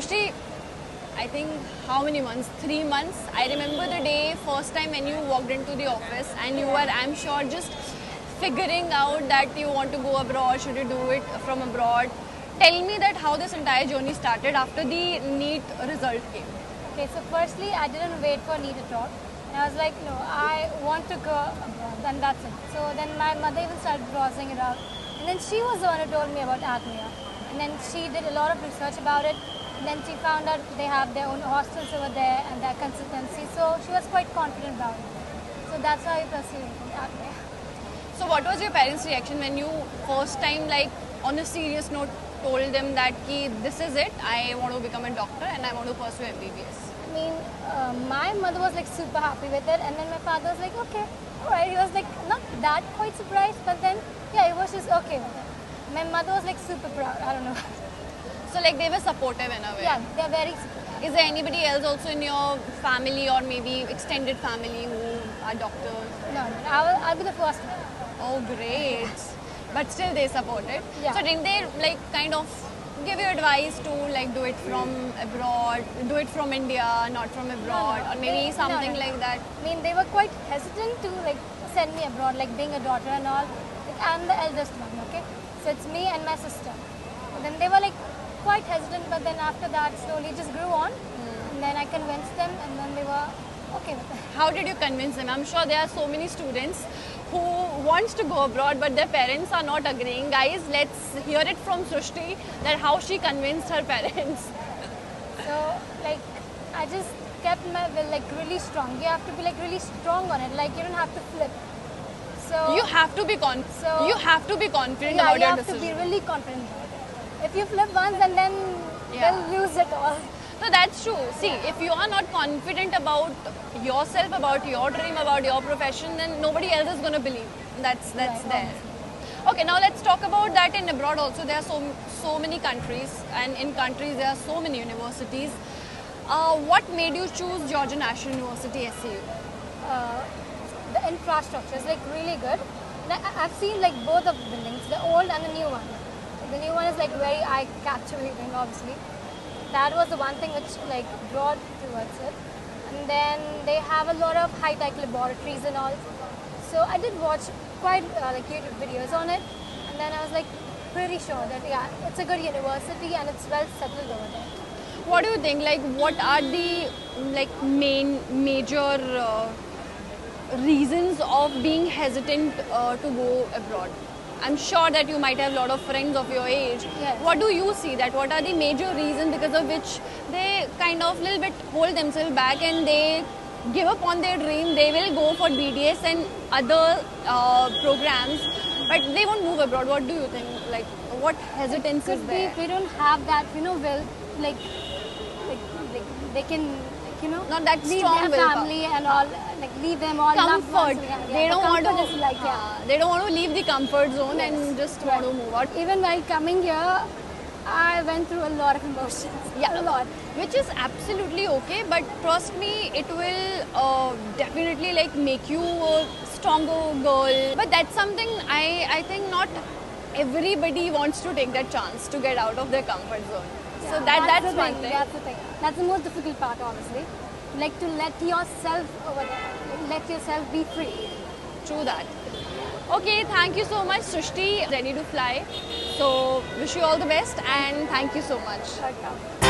Srushti, I think how many months? 3 months. I remember the day first time when you walked into the office and you were, I'm sure, just figuring out that you want to go abroad, should you do it from abroad. Tell me that how this entire journey started after the NEET result came. Okay, so firstly, I didn't wait for NEET at all. And I was like, no, I want to go abroad, and that's it. So then my mother even started browsing it out. And then she was the one who told me about ACMEA. And then she did a lot of research about it. And then she found out they have their own hostels over there and their consultancy. So she was quite confident about it. So that's how I pursued ACMEA. So what was your parents' reaction when you first time, like on a serious note, told them that ki, this is it, I want to become a doctor and I want to pursue MBBS? I mean, my mother was like super happy with it, and then my father was like, okay, alright. He was like not that quite surprised, but then yeah, he was just okay with it. My mother was like super proud. I don't know. So like they were supportive in a way. Yeah, they're very supportive. Is there anybody else also in your family or maybe extended family who are doctors? No, I'll be the first one. Oh, great. But still they support it. Yeah. So didn't they like kind of give you advice to like do it from abroad, do it from India, not from abroad, or maybe something like that? I mean, they were quite hesitant to like send me abroad, like being a daughter and all. Like, I'm the eldest one, okay? So it's me and my sister. And then they were like quite hesitant, but then after that, slowly it just grew on. And then I convinced them, and then they were okay with it. How did you convince them? I'm sure there are so many students who wants to go abroad but their parents are not agreeing. Guys, let's hear it from Srushti that how she convinced her parents. So like I just kept my will like really strong. You have to be like really strong on it. Like you don't have to flip. So You have to be you have to be confident about you your have decision. to be really confident about it. If you flip once and then they'll lose it all. So that's true. See, if you are not confident about yourself, about your dream, about your profession, then nobody else is going to believe. That's Right, there. Okay, now let's talk about that in abroad also. There are so many countries, and in countries there are so many universities. What made you choose Georgia National University SCU? The infrastructure is like really good. And I've seen like both of the buildings, the old and the new one. The new one is like very eye-captivating, obviously. That was the one thing which like brought towards it. And then they have a lot of high-tech laboratories and all. So I did watch quite like YouTube videos on it, and then I was like pretty sure that yeah, it's a good university and it's well settled over there. What do you think? Like, what are the like major reasons of being hesitant to go abroad? I'm sure that you might have a lot of friends of your age. Yes. What do you see that? What are the major reasons because of which they kind of little bit hold themselves back and they give up on their dream? They will go for BDS and other programs, but they won't move abroad. What do you think? Like, what hesitance is Could there? be they don't have that, will, like they can, Not that leave strong their willpower. family and all, like leave them all loved Comfort. ones. Yeah, They the don't want comfort to. is like, They don't want to leave the comfort zone and just want to move out. Even while coming here, I went through a lot of emotions. Yeah, A lot. which is absolutely okay. But trust me, it will definitely like make you a stronger girl. But that's something I think not everybody wants to take that chance to get out of their comfort zone. So Yeah, that's the one thing. thing. That's the thing. That's the most difficult part, honestly. Like to let yourself over there, let yourself be free. True that. Okay, thank you so much, Srushti. Ready to fly. So wish you all the best and thank you so much. Welcome.